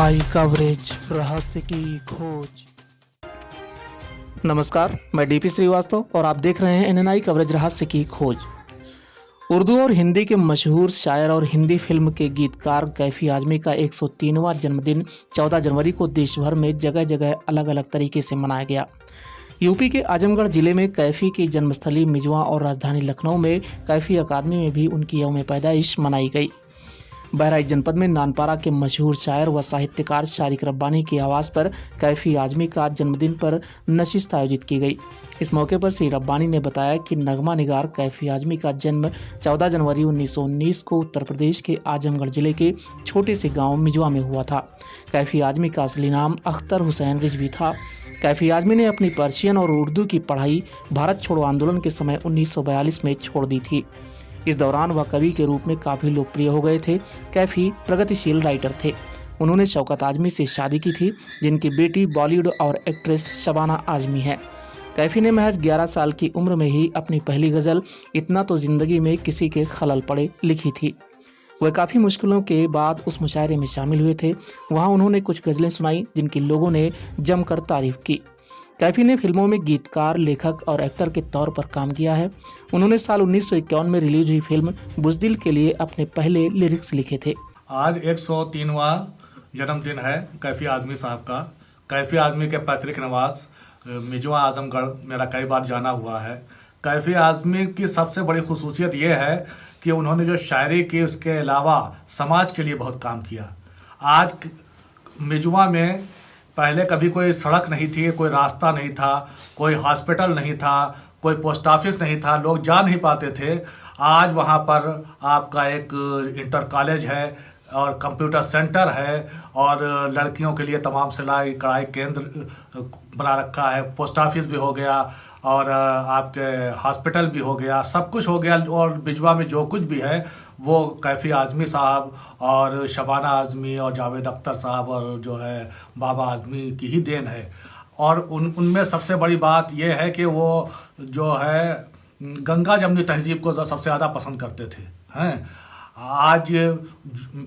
आई coverage रहस्य की खोज। नमस्कार, मैं डीपी श्रीवास्तव और आप देख रहे हैं एनएनआई कवरेज रहस्य की खोज। उर्दू और हिंदी के मशहूर शायर और हिंदी फिल्म के गीतकार कैफी आजमी का 103वां जन्मदिन 14 जनवरी को देश भर में जगह जगह अलग अलग तरीके से मनाया गया। यूपी के आजमगढ़ जिले में कैफी की जन्मस्थली मिजवा और राजधानी लखनऊ में कैफी अकादमी में भी उनकी यौम पैदाइश मनाई गई। बहराइच जनपद में नानपारा के मशहूर शायर व साहित्यकार शारिक रब्बानी की आवाज़ पर कैफी आजमी का जन्मदिन पर नशिस्त आयोजित की गई। इस मौके पर श्री रब्बानी ने बताया कि नगमा निगार कैफी आजमी का जन्म 14 जनवरी 1919 को उत्तर प्रदेश के आजमगढ़ जिले के छोटे से गांव मिजवा में हुआ था। कैफी आजमी का असली नाम अख्तर हुसैन रिजवी था। कैफी आजमी ने अपनी पर्शियन और उर्दू की पढ़ाई भारत छोड़ो आंदोलन के समय 1942 में छोड़ दी थी। इस दौरान वह कवि के रूप में काफ़ी लोकप्रिय हो गए थे। कैफी प्रगतिशील राइटर थे। उन्होंने शौकत आजमी से शादी की थी, जिनकी बेटी बॉलीवुड और एक्ट्रेस शबाना आजमी है। कैफी ने महज 11 साल की उम्र में ही अपनी पहली गज़ल इतना तो ज़िंदगी में किसी के खलल पड़े लिखी थी। वह काफ़ी मुश्किलों के बाद उस मुशायरे में शामिल हुए थे। वहाँ उन्होंने कुछ गज़लें सुनाई जिनकी लोगों ने जमकर तारीफ की। कैफी ने फिल्मों में गीतकार, लेखक और एक्टर के तौर पर काम किया है। उन्होंने साल 1951 में रिलीज हुई फिल्म बुज़दिल के लिए अपने पहले लिरिक्स लिखे थे। आज 103वां जन्मदिन है कैफी आजमी साहब का। कैफी आजमी के पैतृक निवास मिजवा आजमगढ़ मेरा कई बार जाना हुआ है। कैफी आजमी की सबसे बड़ी खुसूसियत ये है कि उन्होंने जो शायरी की उसके अलावा समाज के लिए बहुत काम किया। आज मिजवा में पहले कभी कोई सड़क नहीं थी, कोई रास्ता नहीं था, कोई हॉस्पिटल नहीं था, कोई पोस्ट ऑफिस नहीं था, लोग जा नहीं पाते थे। आज वहाँ पर आपका एक इंटर कॉलेज है और कंप्यूटर सेंटर है और लड़कियों के लिए तमाम सिलाई कढ़ाई केंद्र बना रखा है। पोस्ट ऑफिस भी हो गया और आपके हॉस्पिटल भी हो गया, सब कुछ हो गया। और बिजवा में जो कुछ भी है वो कैफी आजमी साहब और शबाना आजमी और जावेद अख्तर साहब और जो है बाबा आजमी की ही देन है। और उनमें सबसे बड़ी बात यह है कि वो जो है गंगा जमनी तहजीब को सबसे ज़्यादा पसंद करते थे। हैं आज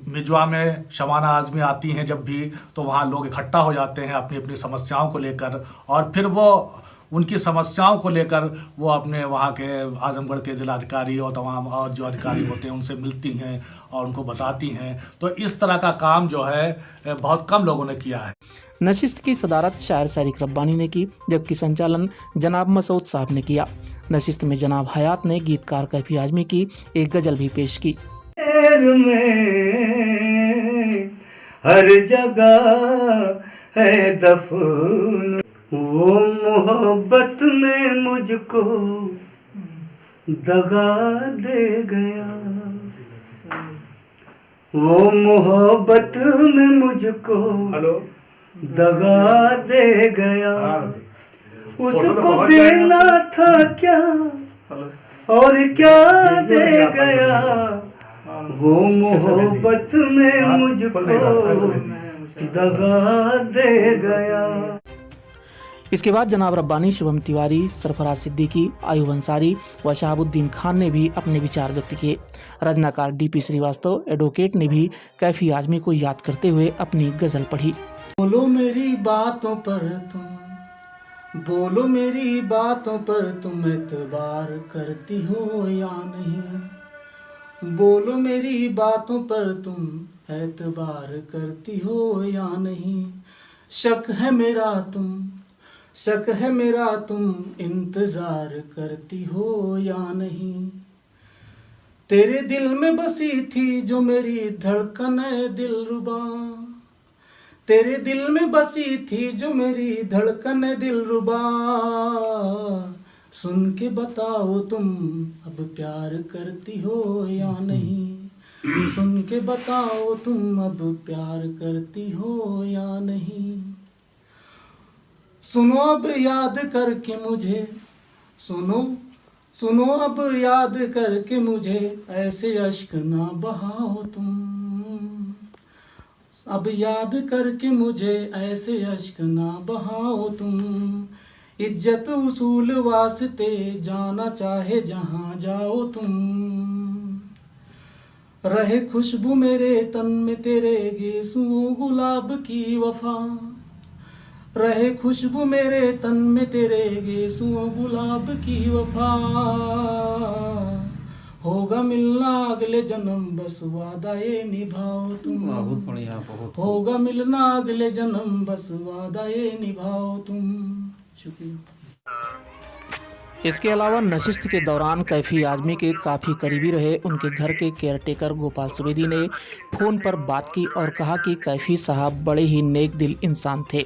मिजवा में शबाना आजमी आती हैं जब भी, तो वहाँ लोग इकट्ठा हो जाते हैं अपनी अपनी समस्याओं को लेकर, और फिर वो उनकी समस्याओं को लेकर वो अपने वहाँ के आजमगढ़ के जिलाधिकारी और तमाम और जो अधिकारी होते हैं उनसे मिलती हैं और उनको बताती हैं। तो इस तरह का काम जो है बहुत कम लोगों ने किया है। नशिस्त की सदारत शायर शारिक रब्बानी ने की, जबकि संचालन जनाब मसूद साहब ने किया। नशिस्त में जनाब हयात ने गीतकार कैफी आजमी की एक गज़ल भी पेश की। हर जगह है दफन, वो मोहब्बत में मुझको दगा दे गया, वो मोहब्बत में मुझको दगा दे गया। उसको देना था क्या और क्या दे गया, वो मोहब्बत में मुझको दगा दे गया। इसके बाद जनाब रब्बानी, शुभम तिवारी, सरफराज सिद्दीकी, आयुब अंसारी व शहाबुद्दीन खान ने भी अपने विचार व्यक्त किए। रचनाकार डीपी श्रीवास्तव एडवोकेट ने भी कैफी आजमी को याद करते हुए अपनी गजल पढ़ी। बोलो मेरी बातों पर तुम, बोलो मेरी बातों पर तुम एतबार करती हो या नहीं, बोलो मेरी बातों पर तुम एतबार करती हो या नहीं। शक है मेरा तुम, शक है मेरा तुम इंतजार करती हो या नहीं। तेरे दिल में बसी थी जो मेरी धड़कन है दिलरुबा, तेरे दिल में बसी थी जो मेरी धड़कन है दिलरुबा। सुन के बताओ तुम अब प्यार करती हो या नहीं, सुन के बताओ तुम अब प्यार करती हो या नहीं। सुनो अब याद करके मुझे, सुनो सुनो अब याद करके मुझे, ऐसे अश्क ना बहाओ तुम, अब याद करके मुझे ऐसे अश्क ना बहाओ तुम। इज्जत उसूल वास्ते जाना चाहे जहां जाओ तुम, रहे खुशबू मेरे तन में तेरे गेसुओं गुलाब की वफा, रहे खुशबू मेरे तन में तेरे गेसुओं गुलाब की वफा, होगा मिलना अगले जन्म बस वादा ये निभाओ तुम, बहुत बढ़िया, बहुत होगा मिलना अगले जन्म बस वादा ये निभाओ तुम। शुक्रिया। इसके अलावा नशिस्त के दौरान कैफी आजमी के काफ़ी करीबी रहे उनके घर के केयरटेकर गोपाल सुवेदी ने फ़ोन पर बात की और कहा कि कैफी साहब बड़े ही नेक दिल इंसान थे।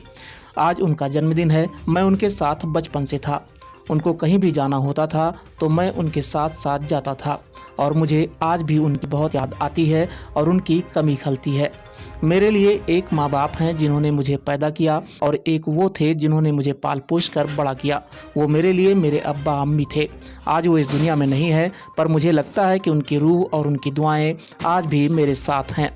आज उनका जन्मदिन है, मैं उनके साथ बचपन से था, उनको कहीं भी जाना होता था तो मैं उनके साथ साथ जाता था और मुझे आज भी उनकी बहुत याद आती है और उनकी कमी खलती है। मेरे लिए एक माँ बाप हैं जिन्होंने मुझे पैदा किया और एक वो थे जिन्होंने मुझे पाल पोस कर बड़ा किया। वो मेरे लिए मेरे अब्बा अम्मी थे। आज वो इस दुनिया में नहीं है, पर मुझे लगता है कि उनकी रूह और उनकी दुआएं आज भी मेरे साथ हैं।